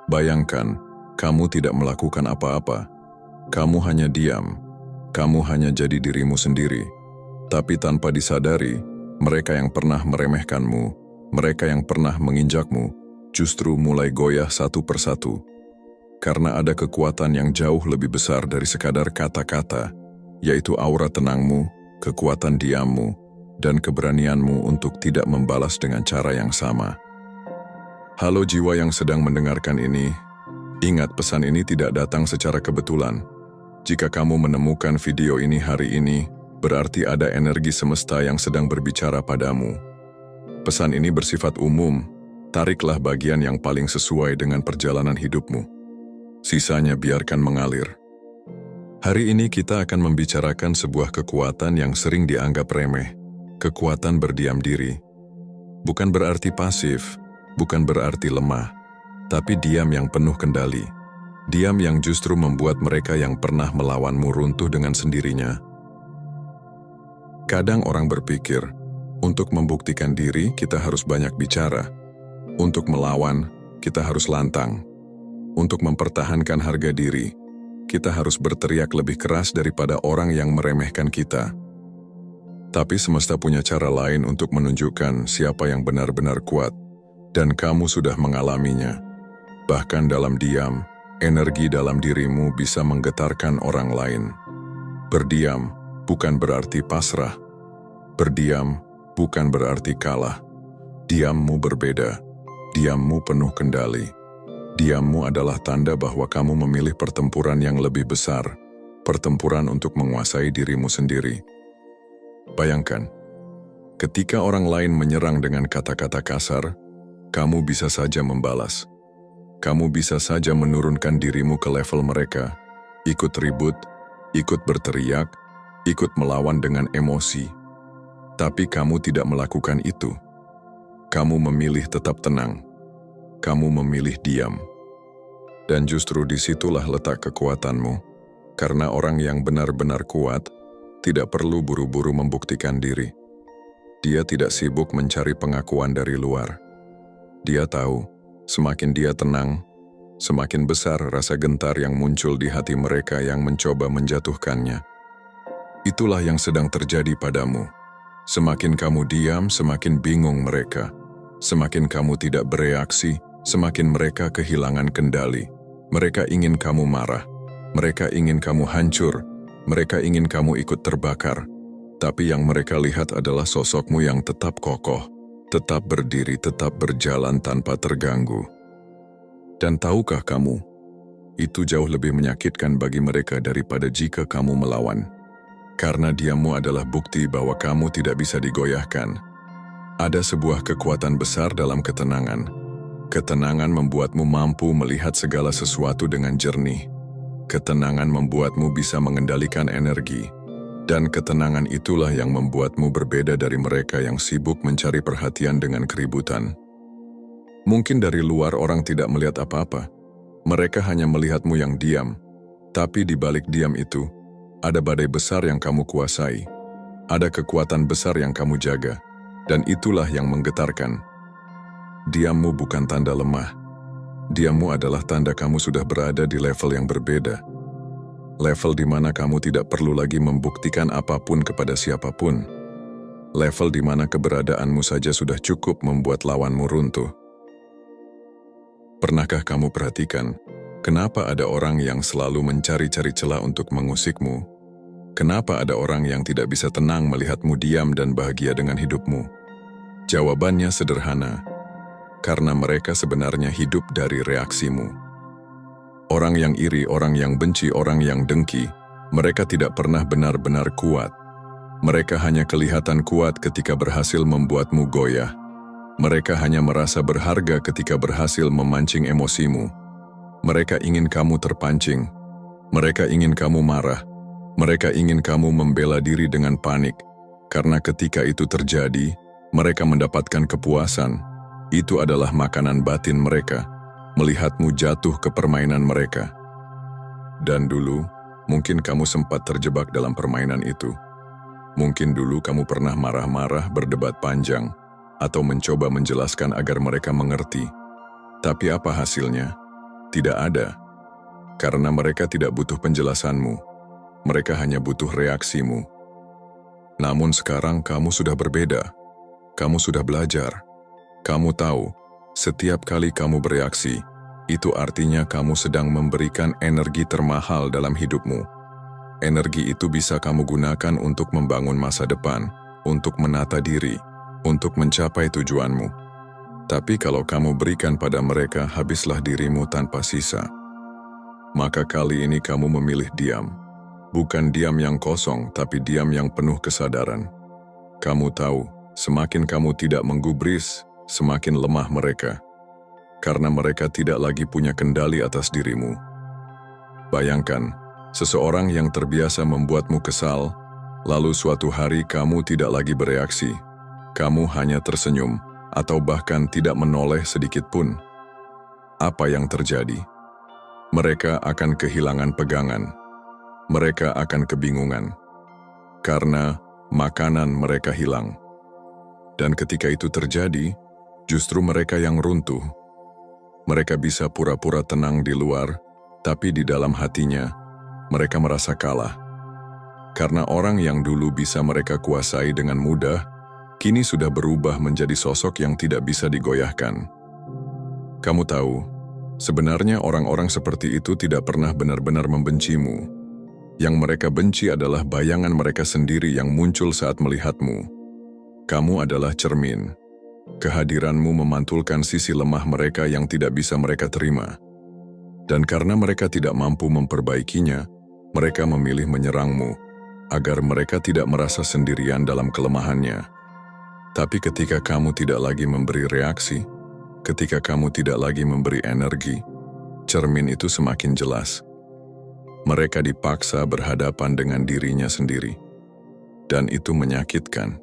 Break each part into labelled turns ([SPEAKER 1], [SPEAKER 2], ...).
[SPEAKER 1] Bayangkan, kamu tidak melakukan apa-apa. Kamu hanya diam. Kamu hanya jadi dirimu sendiri. Tapi tanpa disadari, mereka yang pernah meremehkanmu, mereka yang pernah menginjakmu, justru mulai goyah satu persatu. Karena ada kekuatan yang jauh lebih besar dari sekadar kata-kata, yaitu aura tenangmu, kekuatan diammu, dan keberanianmu untuk tidak membalas dengan cara yang sama. Halo jiwa yang sedang mendengarkan ini, ingat pesan ini tidak datang secara kebetulan. Jika kamu menemukan video ini hari ini, berarti ada energi semesta yang sedang berbicara padamu. Pesan ini bersifat umum, tariklah bagian yang paling sesuai dengan perjalanan hidupmu. Sisanya biarkan mengalir. Hari ini kita akan membicarakan sebuah kekuatan yang sering dianggap remeh, kekuatan berdiam diri. Bukan berarti pasif, bukan berarti lemah, tapi diam yang penuh kendali. Diam yang justru membuat mereka yang pernah melawanmu runtuh dengan sendirinya. Kadang orang berpikir, untuk membuktikan diri kita harus banyak bicara. Untuk melawan, kita harus lantang. Untuk mempertahankan harga diri, kita harus berteriak lebih keras daripada orang yang meremehkan kita. Tapi semesta punya cara lain untuk menunjukkan siapa yang benar-benar kuat, dan kamu sudah mengalaminya. Bahkan dalam diam, energi dalam dirimu bisa menggetarkan orang lain. Berdiam bukan berarti pasrah. Berdiam bukan berarti kalah. Diammu berbeda. Diammu penuh kendali. Diammu adalah tanda bahwa kamu memilih pertempuran yang lebih besar, pertempuran untuk menguasai dirimu sendiri. Bayangkan, ketika orang lain menyerang dengan kata-kata kasar, kamu bisa saja membalas. Kamu bisa saja menurunkan dirimu ke level mereka, ikut ribut, ikut berteriak, ikut melawan dengan emosi. Tapi kamu tidak melakukan itu. Kamu memilih tetap tenang. Kamu memilih diam. Dan justru disitulah letak kekuatanmu, karena orang yang benar-benar kuat tidak perlu buru-buru membuktikan diri. Dia tidak sibuk mencari pengakuan dari luar. Dia tahu, semakin dia tenang, semakin besar rasa gentar yang muncul di hati mereka yang mencoba menjatuhkannya. Itulah yang sedang terjadi padamu. Semakin kamu diam, semakin bingung mereka. Semakin kamu tidak bereaksi, semakin mereka kehilangan kendali. Mereka ingin kamu marah. Mereka ingin kamu hancur. Mereka ingin kamu ikut terbakar. Tapi yang mereka lihat adalah sosokmu yang tetap kokoh, tetap berdiri, tetap berjalan tanpa terganggu. Dan tahukah kamu, itu jauh lebih menyakitkan bagi mereka daripada jika kamu melawan. Karena diammu adalah bukti bahwa kamu tidak bisa digoyahkan. Ada sebuah kekuatan besar dalam ketenangan. Ketenangan membuatmu mampu melihat segala sesuatu dengan jernih. Ketenangan membuatmu bisa mengendalikan energi. Dan ketenangan itulah yang membuatmu berbeda dari mereka yang sibuk mencari perhatian dengan keributan. Mungkin dari luar orang tidak melihat apa-apa. Mereka hanya melihatmu yang diam. Tapi di balik diam itu, ada badai besar yang kamu kuasai. Ada kekuatan besar yang kamu jaga. Dan itulah yang menggetarkan. Diammu bukan tanda lemah. Diammu adalah tanda kamu sudah berada di level yang berbeda. Level di mana kamu tidak perlu lagi membuktikan apapun kepada siapapun. Level di mana keberadaanmu saja sudah cukup membuat lawanmu runtuh. Pernahkah kamu perhatikan, kenapa ada orang yang selalu mencari-cari celah untuk mengusikmu? Kenapa ada orang yang tidak bisa tenang melihatmu diam dan bahagia dengan hidupmu? Jawabannya sederhana, karena mereka sebenarnya hidup dari reaksimu. Orang yang iri, orang yang benci, orang yang dengki, mereka tidak pernah benar-benar kuat. Mereka hanya kelihatan kuat ketika berhasil membuatmu goyah. Mereka hanya merasa berharga ketika berhasil memancing emosimu. Mereka ingin kamu terpancing. Mereka ingin kamu marah. Mereka ingin kamu membela diri dengan panik. Karena ketika itu terjadi, mereka mendapatkan kepuasan. Itu adalah makanan batin mereka, melihatmu jatuh ke permainan mereka. Dan dulu, mungkin kamu sempat terjebak dalam permainan itu. Mungkin dulu kamu pernah marah-marah, berdebat panjang, atau mencoba menjelaskan agar mereka mengerti. Tapi apa hasilnya? Tidak ada. Karena mereka tidak butuh penjelasanmu. Mereka hanya butuh reaksimu. Namun sekarang kamu sudah berbeda. Kamu sudah belajar. Kamu tahu, setiap kali kamu bereaksi, itu artinya kamu sedang memberikan energi termahal dalam hidupmu. Energi itu bisa kamu gunakan untuk membangun masa depan, untuk menata diri, untuk mencapai tujuanmu. Tapi kalau kamu berikan pada mereka, habislah dirimu tanpa sisa. Maka kali ini kamu memilih diam. Bukan diam yang kosong, tapi diam yang penuh kesadaran. Kamu tahu, semakin kamu tidak menggubris, semakin lemah mereka. Karena mereka tidak lagi punya kendali atas dirimu. Bayangkan, seseorang yang terbiasa membuatmu kesal, lalu suatu hari kamu tidak lagi bereaksi. Kamu hanya tersenyum, atau bahkan tidak menoleh sedikit pun. Apa yang terjadi? Mereka akan kehilangan pegangan. Mereka akan kebingungan. Karena makanan mereka hilang. Dan ketika itu terjadi, justru mereka yang runtuh. Mereka bisa pura-pura tenang di luar, tapi di dalam hatinya, mereka merasa kalah. Karena orang yang dulu bisa mereka kuasai dengan mudah, kini sudah berubah menjadi sosok yang tidak bisa digoyahkan. Kamu tahu, sebenarnya orang-orang seperti itu tidak pernah benar-benar membencimu. Yang mereka benci adalah bayangan mereka sendiri yang muncul saat melihatmu. Kamu adalah cermin. Kehadiranmu memantulkan sisi lemah mereka yang tidak bisa mereka terima. Dan karena mereka tidak mampu memperbaikinya, mereka memilih menyerangmu, agar mereka tidak merasa sendirian dalam kelemahannya. Tapi ketika kamu tidak lagi memberi reaksi, ketika kamu tidak lagi memberi energi, cermin itu semakin jelas. Mereka dipaksa berhadapan dengan dirinya sendiri. Dan itu menyakitkan.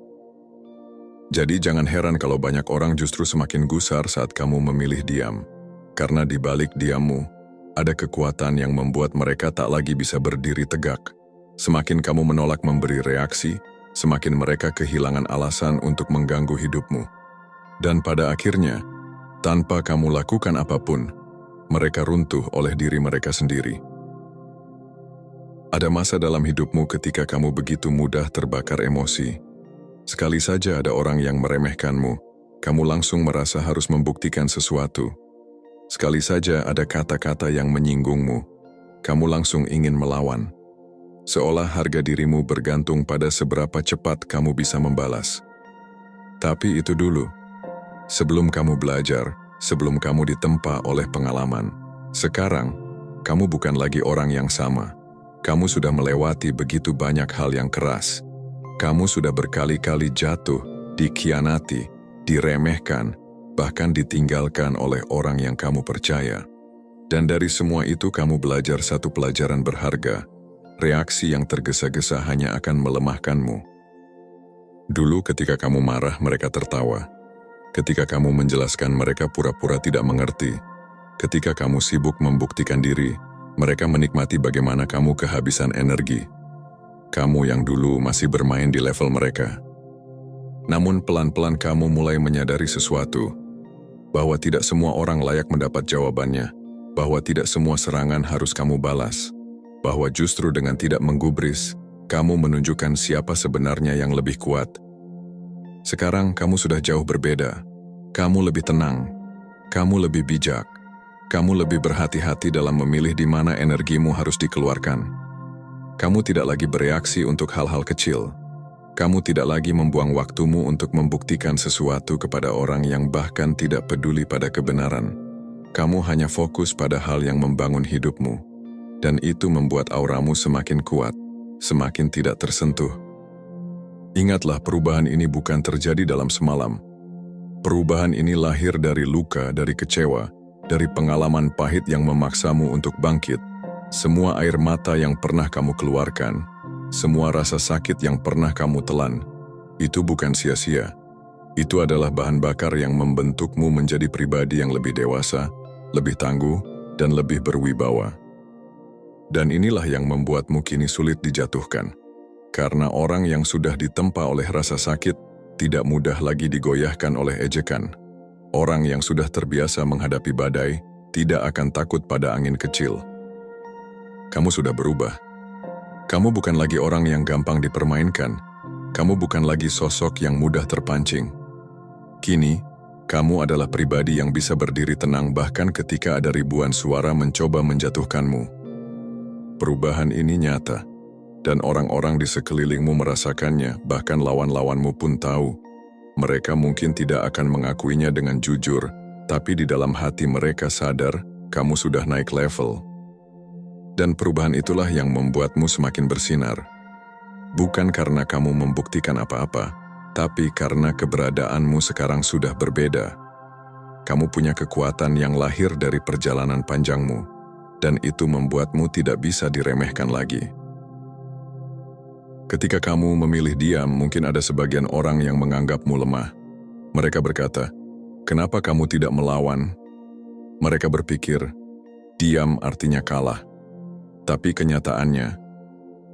[SPEAKER 1] Jadi jangan heran kalau banyak orang justru semakin gusar saat kamu memilih diam. Karena di balik diammu, ada kekuatan yang membuat mereka tak lagi bisa berdiri tegak. Semakin kamu menolak memberi reaksi, semakin mereka kehilangan alasan untuk mengganggu hidupmu. Dan pada akhirnya, tanpa kamu lakukan apapun, mereka runtuh oleh diri mereka sendiri. Ada masa dalam hidupmu ketika kamu begitu mudah terbakar emosi. Sekali saja ada orang yang meremehkanmu, kamu langsung merasa harus membuktikan sesuatu. Sekali saja ada kata-kata yang menyinggungmu, kamu langsung ingin melawan. Seolah harga dirimu bergantung pada seberapa cepat kamu bisa membalas. Tapi itu dulu. Sebelum kamu belajar, sebelum kamu ditempa oleh pengalaman. Sekarang, kamu bukan lagi orang yang sama. Kamu sudah melewati begitu banyak hal yang keras. Kamu sudah berkali-kali jatuh, dikhianati, diremehkan, bahkan ditinggalkan oleh orang yang kamu percaya. Dan dari semua itu kamu belajar satu pelajaran berharga. Reaksi yang tergesa-gesa hanya akan melemahkanmu. Dulu ketika kamu marah, mereka tertawa. Ketika kamu menjelaskan, mereka pura-pura tidak mengerti. Ketika kamu sibuk membuktikan diri, mereka menikmati bagaimana kamu kehabisan energi. Kamu yang dulu masih bermain di level mereka. Namun pelan-pelan kamu mulai menyadari sesuatu, bahwa tidak semua orang layak mendapat jawabannya, bahwa tidak semua serangan harus kamu balas, bahwa justru dengan tidak menggubris, kamu menunjukkan siapa sebenarnya yang lebih kuat. Sekarang kamu sudah jauh berbeda. Kamu lebih tenang, kamu lebih bijak. Kamu lebih berhati-hati dalam memilih di mana energimu harus dikeluarkan. Kamu tidak lagi bereaksi untuk hal-hal kecil. Kamu tidak lagi membuang waktumu untuk membuktikan sesuatu kepada orang yang bahkan tidak peduli pada kebenaran. Kamu hanya fokus pada hal yang membangun hidupmu. Dan itu membuat auramu semakin kuat, semakin tidak tersentuh. Ingatlah, perubahan ini bukan terjadi dalam semalam. Perubahan ini lahir dari luka, dari kecewa, dari pengalaman pahit yang memaksamu untuk bangkit. Semua air mata yang pernah kamu keluarkan, semua rasa sakit yang pernah kamu telan, itu bukan sia-sia. Itu adalah bahan bakar yang membentukmu menjadi pribadi yang lebih dewasa, lebih tangguh, dan lebih berwibawa. Dan inilah yang membuatmu kini sulit dijatuhkan. Karena orang yang sudah ditempa oleh rasa sakit, tidak mudah lagi digoyahkan oleh ejekan. Orang yang sudah terbiasa menghadapi badai, tidak akan takut pada angin kecil. Kamu sudah berubah. Kamu bukan lagi orang yang gampang dipermainkan. Kamu bukan lagi sosok yang mudah terpancing. Kini, kamu adalah pribadi yang bisa berdiri tenang bahkan ketika ada ribuan suara mencoba menjatuhkanmu. Perubahan ini nyata, dan orang-orang di sekelilingmu merasakannya, bahkan lawan-lawanmu pun tahu. Mereka mungkin tidak akan mengakuinya dengan jujur, tapi di dalam hati mereka sadar kamu sudah naik level. Dan perubahan itulah yang membuatmu semakin bersinar. Bukan karena kamu membuktikan apa-apa, tapi karena keberadaanmu sekarang sudah berbeda. Kamu punya kekuatan yang lahir dari perjalanan panjangmu, dan itu membuatmu tidak bisa diremehkan lagi. Ketika kamu memilih diam, mungkin ada sebagian orang yang menganggapmu lemah. Mereka berkata, "Kenapa kamu tidak melawan?" Mereka berpikir, diam artinya kalah. Tapi kenyataannya,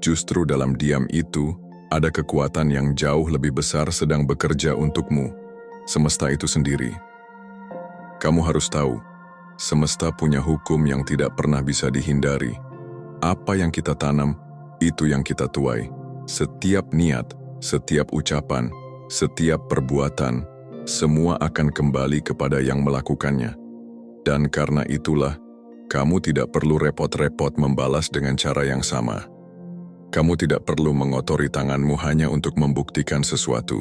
[SPEAKER 1] justru dalam diam itu, ada kekuatan yang jauh lebih besar sedang bekerja untukmu, semesta itu sendiri. Kamu harus tahu, semesta punya hukum yang tidak pernah bisa dihindari. Apa yang kita tanam, itu yang kita tuai. Setiap niat, setiap ucapan, setiap perbuatan, semua akan kembali kepada yang melakukannya. Dan karena itulah, kamu tidak perlu repot-repot membalas dengan cara yang sama. Kamu tidak perlu mengotori tanganmu hanya untuk membuktikan sesuatu.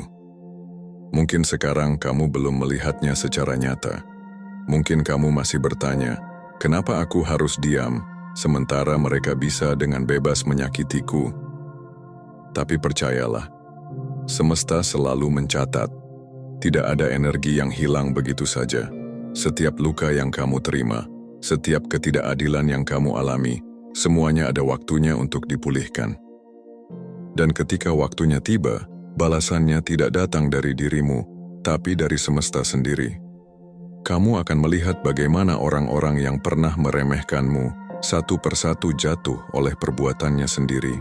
[SPEAKER 1] Mungkin sekarang kamu belum melihatnya secara nyata. Mungkin kamu masih bertanya, kenapa aku harus diam, sementara mereka bisa dengan bebas menyakitiku? Tapi percayalah, semesta selalu mencatat. Tidak ada energi yang hilang begitu saja. Setiap luka yang kamu terima, setiap ketidakadilan yang kamu alami, semuanya ada waktunya untuk dipulihkan. Dan ketika waktunya tiba, balasannya tidak datang dari dirimu, tapi dari semesta sendiri. Kamu akan melihat bagaimana orang-orang yang pernah meremehkanmu, satu persatu jatuh oleh perbuatannya sendiri.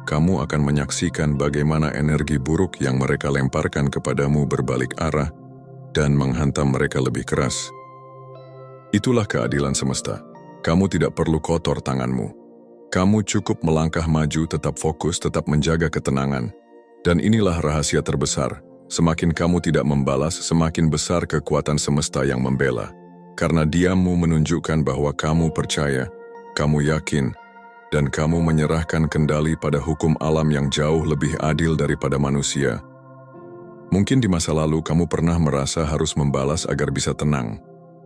[SPEAKER 1] Kamu akan menyaksikan bagaimana energi buruk yang mereka lemparkan kepadamu berbalik arah dan menghantam mereka lebih keras. Itulah keadilan semesta. Kamu tidak perlu kotor tanganmu. Kamu cukup melangkah maju, tetap fokus, tetap menjaga ketenangan. Dan inilah rahasia terbesar. Semakin kamu tidak membalas, semakin besar kekuatan semesta yang membela. Karena diammu menunjukkan bahwa kamu percaya, kamu yakin, dan kamu menyerahkan kendali pada hukum alam yang jauh lebih adil daripada manusia. Mungkin di masa lalu kamu pernah merasa harus membalas agar bisa tenang.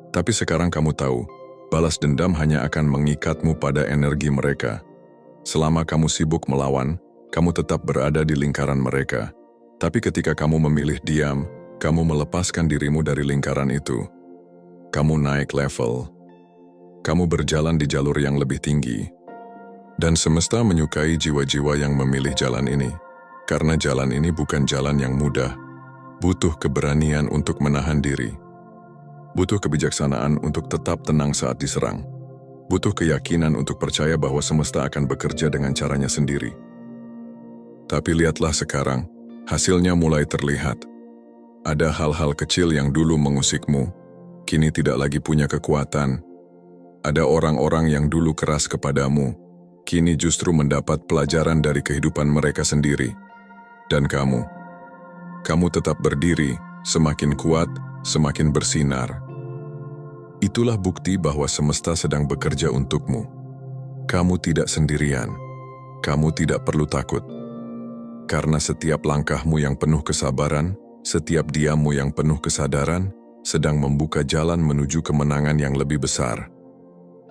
[SPEAKER 1] Tapi sekarang kamu tahu, balas dendam hanya akan mengikatmu pada energi mereka. Selama kamu sibuk melawan, kamu tetap berada di lingkaran mereka. Tapi ketika kamu memilih diam, kamu melepaskan dirimu dari lingkaran itu. Kamu naik level. Kamu berjalan di jalur yang lebih tinggi. Dan semesta menyukai jiwa-jiwa yang memilih jalan ini. Karena jalan ini bukan jalan yang mudah. Butuh keberanian untuk menahan diri. Butuh kebijaksanaan untuk tetap tenang saat diserang. Butuh keyakinan untuk percaya bahwa semesta akan bekerja dengan caranya sendiri. Tapi lihatlah sekarang, hasilnya mulai terlihat. Ada hal-hal kecil yang dulu mengusikmu, kini tidak lagi punya kekuatan. Ada orang-orang yang dulu keras kepadamu, kini justru mendapat pelajaran dari kehidupan mereka sendiri. Dan kamu tetap berdiri, semakin kuat, semakin bersinar. Itulah bukti bahwa semesta sedang bekerja untukmu. Kamu tidak sendirian. Kamu tidak perlu takut. Karena setiap langkahmu yang penuh kesabaran, setiap diammu yang penuh kesadaran, sedang membuka jalan menuju kemenangan yang lebih besar.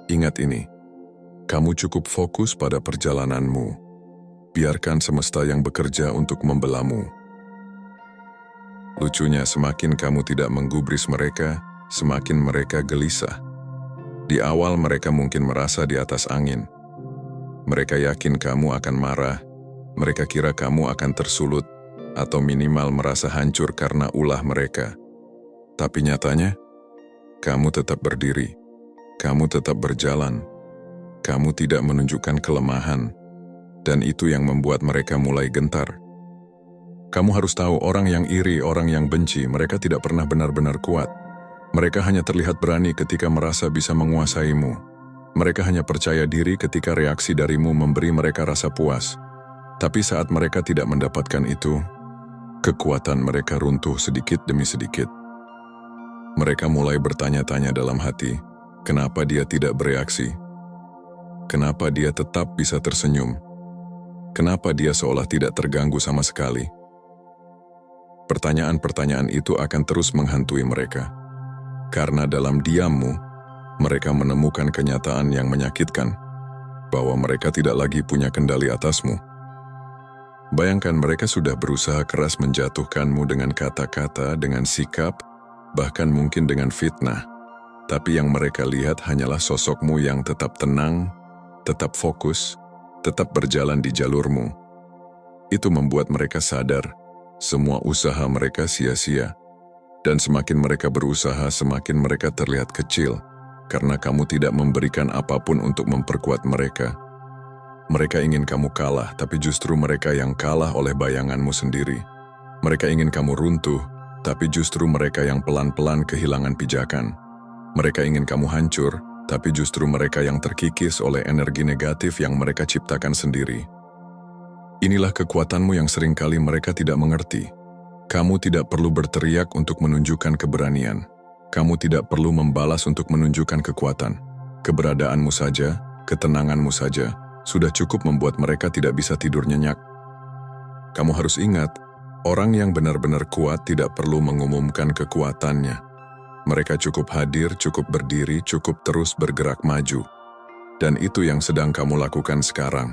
[SPEAKER 1] Ingat ini, kamu cukup fokus pada perjalananmu. Biarkan semesta yang bekerja untuk membelamu. Lucunya, semakin kamu tidak menggubris mereka, semakin mereka gelisah. Di awal mereka mungkin merasa di atas angin. Mereka yakin kamu akan marah, mereka kira kamu akan tersulut, atau minimal merasa hancur karena ulah mereka. Tapi nyatanya, kamu tetap berdiri, kamu tetap berjalan, kamu tidak menunjukkan kelemahan, dan itu yang membuat mereka mulai gentar. Kamu harus tahu, orang yang iri, orang yang benci, mereka tidak pernah benar-benar kuat. Mereka hanya terlihat berani ketika merasa bisa menguasaimu. Mereka hanya percaya diri ketika reaksi darimu memberi mereka rasa puas. Tapi saat mereka tidak mendapatkan itu, kekuatan mereka runtuh sedikit demi sedikit. Mereka mulai bertanya-tanya dalam hati, kenapa dia tidak bereaksi? Kenapa dia tetap bisa tersenyum? Kenapa dia seolah tidak terganggu sama sekali? Pertanyaan-pertanyaan itu akan terus menghantui mereka. Karena dalam diammu, mereka menemukan kenyataan yang menyakitkan, bahwa mereka tidak lagi punya kendali atasmu. Bayangkan mereka sudah berusaha keras menjatuhkanmu dengan kata-kata, dengan sikap, bahkan mungkin dengan fitnah. Tapi yang mereka lihat hanyalah sosokmu yang tetap tenang, tetap fokus, tetap berjalan di jalurmu. Itu membuat mereka sadar, semua usaha mereka sia-sia. Dan semakin mereka berusaha, semakin mereka terlihat kecil, karena kamu tidak memberikan apapun untuk memperkuat mereka. Mereka ingin kamu kalah, tapi justru mereka yang kalah oleh bayanganmu sendiri. Mereka ingin kamu runtuh, tapi justru mereka yang pelan-pelan kehilangan pijakan. Mereka ingin kamu hancur, tapi justru mereka yang terkikis oleh energi negatif yang mereka ciptakan sendiri. Inilah kekuatanmu yang seringkali mereka tidak mengerti. Kamu tidak perlu berteriak untuk menunjukkan keberanian. Kamu tidak perlu membalas untuk menunjukkan kekuatan. Keberadaanmu saja, ketenanganmu saja, sudah cukup membuat mereka tidak bisa tidur nyenyak. Kamu harus ingat, orang yang benar-benar kuat tidak perlu mengumumkan kekuatannya. Mereka cukup hadir, cukup berdiri, cukup terus bergerak maju. Dan itu yang sedang kamu lakukan sekarang.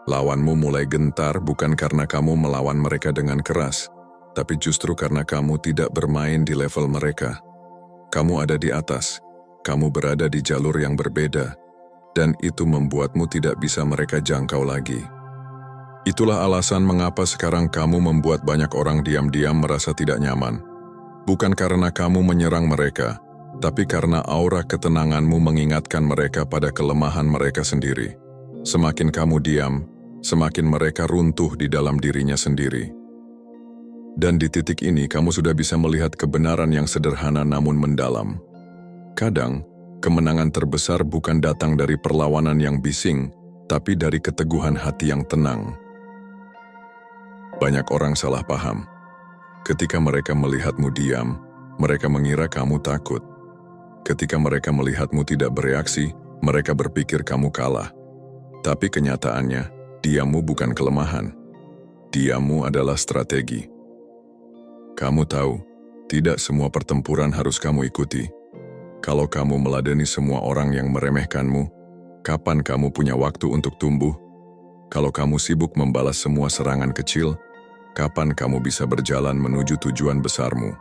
[SPEAKER 1] Lawanmu mulai gentar bukan karena kamu melawan mereka dengan keras, tapi justru karena kamu tidak bermain di level mereka. Kamu ada di atas, kamu berada di jalur yang berbeda, dan itu membuatmu tidak bisa mereka jangkau lagi. Itulah alasan mengapa sekarang kamu membuat banyak orang diam-diam merasa tidak nyaman. Bukan karena kamu menyerang mereka, tapi karena aura ketenanganmu mengingatkan mereka pada kelemahan mereka sendiri. Semakin kamu diam, semakin mereka runtuh di dalam dirinya sendiri. Dan di titik ini kamu sudah bisa melihat kebenaran yang sederhana namun mendalam. Kadang, kemenangan terbesar bukan datang dari perlawanan yang bising, tapi dari keteguhan hati yang tenang. Banyak orang salah paham. Ketika mereka melihatmu diam, mereka mengira kamu takut. Ketika mereka melihatmu tidak bereaksi, mereka berpikir kamu kalah. Tapi kenyataannya, diammu bukan kelemahan. Diammu adalah strategi. Kamu tahu, tidak semua pertempuran harus kamu ikuti. Kalau kamu meladeni semua orang yang meremehkanmu, kapan kamu punya waktu untuk tumbuh? Kalau kamu sibuk membalas semua serangan kecil, kapan kamu bisa berjalan menuju tujuan besarmu?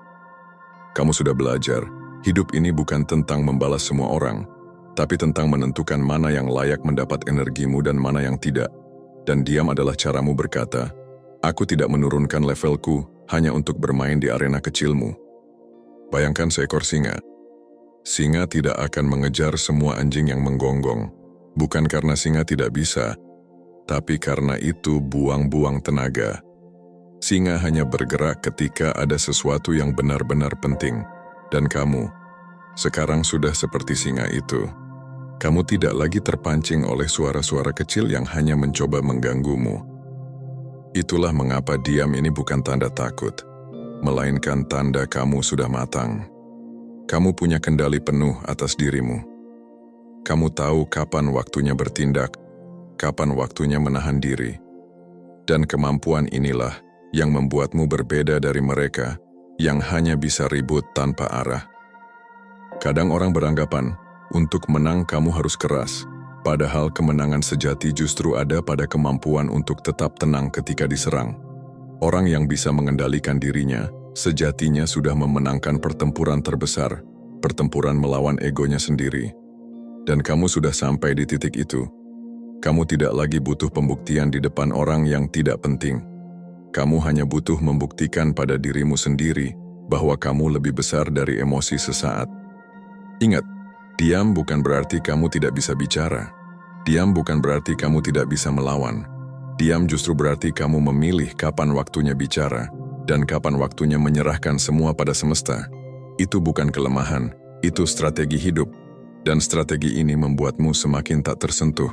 [SPEAKER 1] Kamu sudah belajar, hidup ini bukan tentang membalas semua orang, tapi tentang menentukan mana yang layak mendapat energimu dan mana yang tidak. Dan diam adalah caramu berkata, aku tidak menurunkan levelku hanya untuk bermain di arena kecilmu. Bayangkan seekor singa. Singa tidak akan mengejar semua anjing yang menggonggong. Bukan karena singa tidak bisa, tapi karena itu buang-buang tenaga. Singa hanya bergerak ketika ada sesuatu yang benar-benar penting. Dan kamu, sekarang sudah seperti singa itu. Kamu tidak lagi terpancing oleh suara-suara kecil yang hanya mencoba mengganggumu. Itulah mengapa diam ini bukan tanda takut, melainkan tanda kamu sudah matang. Kamu punya kendali penuh atas dirimu. Kamu tahu kapan waktunya bertindak, kapan waktunya menahan diri. Dan kemampuan inilah yang membuatmu berbeda dari mereka yang hanya bisa ribut tanpa arah. Kadang orang beranggapan, untuk menang kamu harus keras. Padahal kemenangan sejati justru ada pada kemampuan untuk tetap tenang ketika diserang. Orang yang bisa mengendalikan dirinya, sejatinya sudah memenangkan pertempuran terbesar, pertempuran melawan egonya sendiri. Dan kamu sudah sampai di titik itu. Kamu tidak lagi butuh pembuktian di depan orang yang tidak penting. Kamu hanya butuh membuktikan pada dirimu sendiri bahwa kamu lebih besar dari emosi sesaat. Ingat, diam bukan berarti kamu tidak bisa bicara. Diam bukan berarti kamu tidak bisa melawan. Diam justru berarti kamu memilih kapan waktunya bicara dan kapan waktunya menyerahkan semua pada semesta. Itu bukan kelemahan, Itu strategi hidup, dan strategi ini membuatmu semakin tak tersentuh.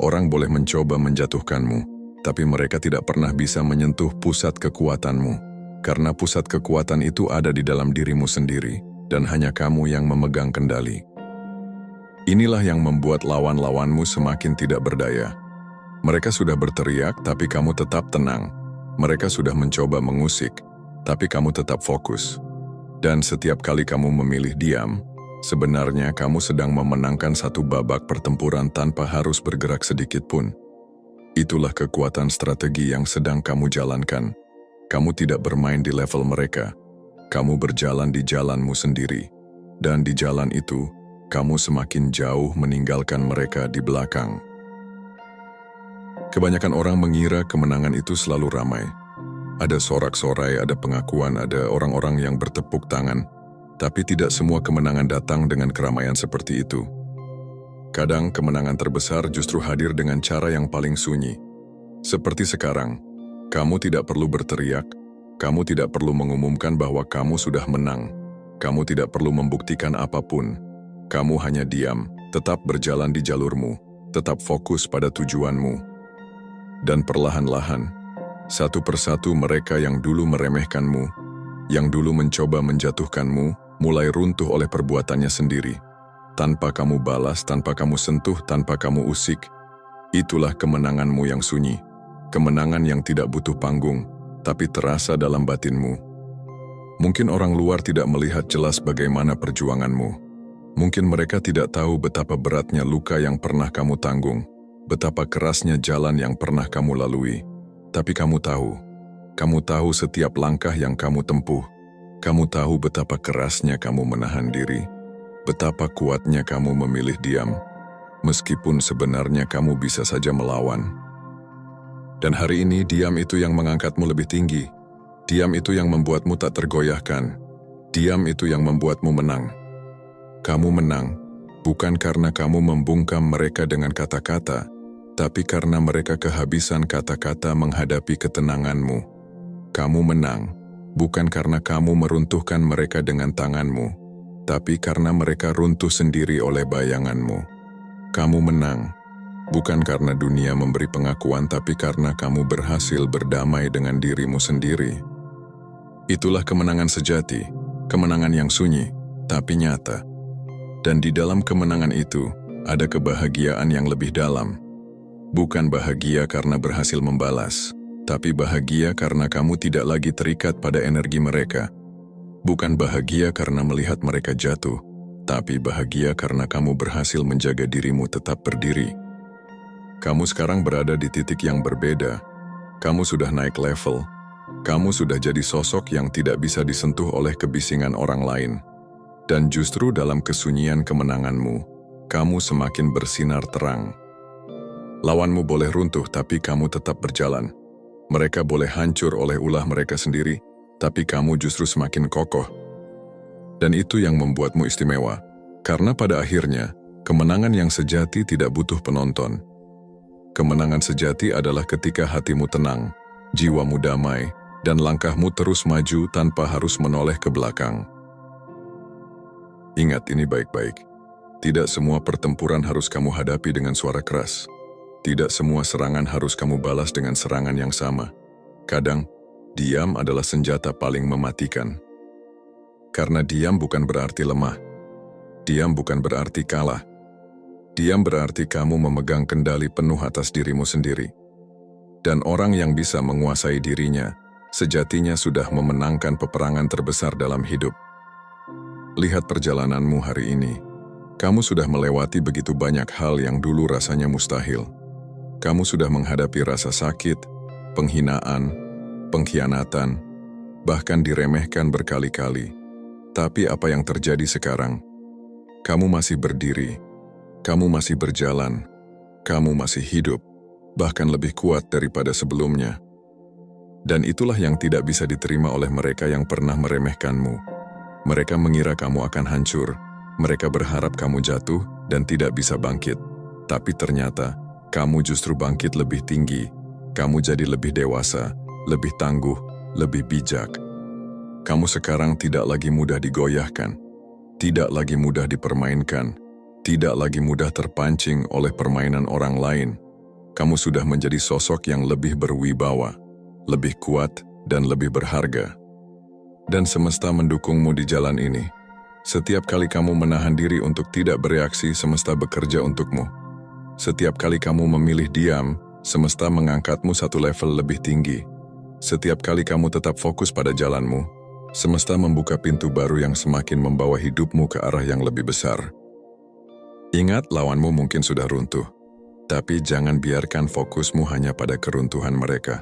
[SPEAKER 1] Orang boleh mencoba menjatuhkanmu, tapi mereka tidak pernah bisa menyentuh pusat kekuatanmu, karena pusat kekuatan itu ada di dalam dirimu sendiri, dan hanya kamu yang memegang kendali. Inilah yang membuat lawan-lawanmu semakin tidak berdaya. Mereka sudah berteriak, tapi kamu tetap tenang. Mereka sudah mencoba mengusik, tapi kamu tetap fokus. Dan setiap kali kamu memilih diam, sebenarnya kamu sedang memenangkan satu babak pertempuran tanpa harus bergerak sedikit pun. Itulah kekuatan strategi yang sedang kamu jalankan. Kamu tidak bermain di level mereka. Kamu berjalan di jalanmu sendiri. Dan di jalan itu, kamu semakin jauh meninggalkan mereka di belakang. Kebanyakan orang mengira kemenangan itu selalu ramai. Ada sorak-sorai, ada pengakuan, ada orang-orang yang bertepuk tangan. Tapi tidak semua kemenangan datang dengan keramaian seperti itu. Kadang kemenangan terbesar justru hadir dengan cara yang paling sunyi. Seperti sekarang, kamu tidak perlu berteriak, kamu tidak perlu mengumumkan bahwa kamu sudah menang. Kamu tidak perlu membuktikan apapun. Kamu hanya diam, tetap berjalan di jalurmu, tetap fokus pada tujuanmu. Dan perlahan-lahan, satu persatu mereka yang dulu meremehkanmu, yang dulu mencoba menjatuhkanmu, mulai runtuh oleh perbuatannya sendiri. Tanpa kamu balas, tanpa kamu sentuh, tanpa kamu usik. Itulah kemenanganmu yang sunyi. Kemenangan yang tidak butuh panggung, tapi terasa dalam batinmu. Mungkin orang luar tidak melihat jelas bagaimana perjuanganmu. Mungkin mereka tidak tahu betapa beratnya luka yang pernah kamu tanggung, betapa kerasnya jalan yang pernah kamu lalui. Tapi kamu tahu setiap langkah yang kamu tempuh. Kamu tahu betapa kerasnya kamu menahan diri, betapa kuatnya kamu memilih diam, meskipun sebenarnya kamu bisa saja melawan. Dan hari ini diam itu yang mengangkatmu lebih tinggi. Diam itu yang membuatmu tak tergoyahkan. Diam itu yang membuatmu menang. Kamu menang, bukan karena kamu membungkam mereka dengan kata-kata, tapi karena mereka kehabisan kata-kata menghadapi ketenanganmu. Kamu menang, bukan karena kamu meruntuhkan mereka dengan tanganmu, tapi karena mereka runtuh sendiri oleh bayanganmu. Kamu menang, bukan karena dunia memberi pengakuan, tapi karena kamu berhasil berdamai dengan dirimu sendiri. Itulah kemenangan sejati, kemenangan yang sunyi, tapi nyata. Dan di dalam kemenangan itu, ada kebahagiaan yang lebih dalam. Bukan bahagia karena berhasil membalas, tapi bahagia karena kamu tidak lagi terikat pada energi mereka. Bukan bahagia karena melihat mereka jatuh, tapi bahagia karena kamu berhasil menjaga dirimu tetap berdiri. Kamu sekarang berada di titik yang berbeda. Kamu sudah naik level. Kamu sudah jadi sosok yang tidak bisa disentuh oleh kebisingan orang lain. Dan justru dalam kesunyian kemenanganmu, kamu semakin bersinar terang. Lawanmu boleh runtuh, tapi kamu tetap berjalan. Mereka boleh hancur oleh ulah mereka sendiri, tapi kamu justru semakin kokoh. Dan itu yang membuatmu istimewa, karena pada akhirnya, kemenangan yang sejati tidak butuh penonton. Kemenangan sejati adalah ketika hatimu tenang, jiwamu damai, dan langkahmu terus maju tanpa harus menoleh ke belakang. Ingat ini baik-baik. Tidak semua pertempuran harus kamu hadapi dengan suara keras. Tidak semua serangan harus kamu balas dengan serangan yang sama. Kadang, diam adalah senjata paling mematikan. Karena diam bukan berarti lemah. Diam bukan berarti kalah. Diam berarti kamu memegang kendali penuh atas dirimu sendiri. Dan orang yang bisa menguasai dirinya, sejatinya sudah memenangkan peperangan terbesar dalam hidup. Lihat perjalananmu hari ini. Kamu sudah melewati begitu banyak hal yang dulu rasanya mustahil. Kamu sudah menghadapi rasa sakit, penghinaan, pengkhianatan, bahkan diremehkan berkali-kali. Tapi apa yang terjadi sekarang? Kamu masih berdiri, kamu masih berjalan, kamu masih hidup, bahkan lebih kuat daripada sebelumnya. Dan itulah yang tidak bisa diterima oleh mereka yang pernah meremehkanmu. Mereka mengira kamu akan hancur, mereka berharap kamu jatuh dan tidak bisa bangkit. Tapi ternyata, kamu justru bangkit lebih tinggi, kamu jadi lebih dewasa, lebih tangguh, lebih bijak. Kamu sekarang tidak lagi mudah digoyahkan, tidak lagi mudah dipermainkan, tidak lagi mudah terpancing oleh permainan orang lain. Kamu sudah menjadi sosok yang lebih berwibawa, lebih kuat, dan lebih berharga. Dan semesta mendukungmu di jalan ini. Setiap kali kamu menahan diri untuk tidak bereaksi, semesta bekerja untukmu. Setiap kali kamu memilih diam, semesta mengangkatmu satu level lebih tinggi. Setiap kali kamu tetap fokus pada jalanmu, semesta membuka pintu baru yang semakin membawa hidupmu ke arah yang lebih besar. Ingat, lawanmu mungkin sudah runtuh. Tapi jangan biarkan fokusmu hanya pada keruntuhan mereka.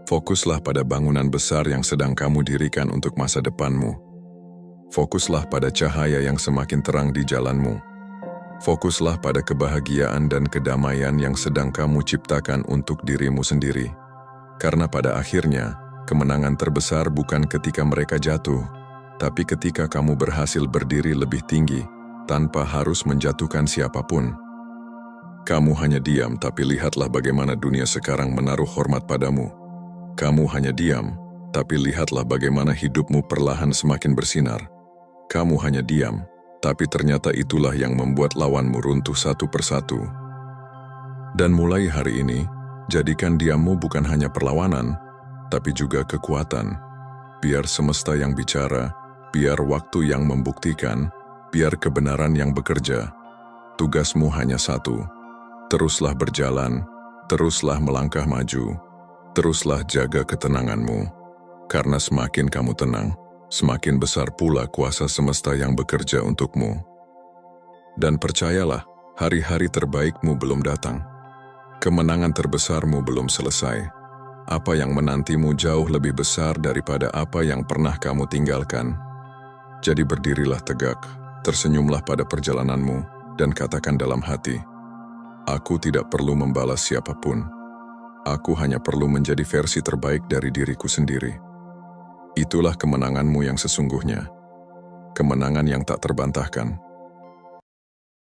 [SPEAKER 1] Fokuslah pada bangunan besar yang sedang kamu dirikan untuk masa depanmu. Fokuslah pada cahaya yang semakin terang di jalanmu. Fokuslah pada kebahagiaan dan kedamaian yang sedang kamu ciptakan untuk dirimu sendiri. Karena pada akhirnya, kemenangan terbesar bukan ketika mereka jatuh, tapi ketika kamu berhasil berdiri lebih tinggi, tanpa harus menjatuhkan siapapun. Kamu hanya diam, tapi lihatlah bagaimana dunia sekarang menaruh hormat padamu. Kamu hanya diam, tapi lihatlah bagaimana hidupmu perlahan semakin bersinar. Kamu hanya diam, tapi ternyata itulah yang membuat lawanmu runtuh satu persatu. Dan mulai hari ini, jadikan diammu bukan hanya perlawanan, tapi juga kekuatan. Biar semesta yang bicara, biar waktu yang membuktikan, biar kebenaran yang bekerja. Tugasmu hanya satu. Teruslah berjalan, teruslah melangkah maju, teruslah jaga ketenanganmu. Karena semakin kamu tenang, semakin besar pula kuasa semesta yang bekerja untukmu. Dan percayalah, hari-hari terbaikmu belum datang. Kemenangan terbesarmu belum selesai. Apa yang menantimu jauh lebih besar daripada apa yang pernah kamu tinggalkan. Jadi berdirilah tegak, tersenyumlah pada perjalananmu, dan katakan dalam hati, aku tidak perlu membalas siapapun. Aku hanya perlu menjadi versi terbaik dari diriku sendiri. Itulah kemenanganmu yang sesungguhnya. Kemenangan yang tak terbantahkan.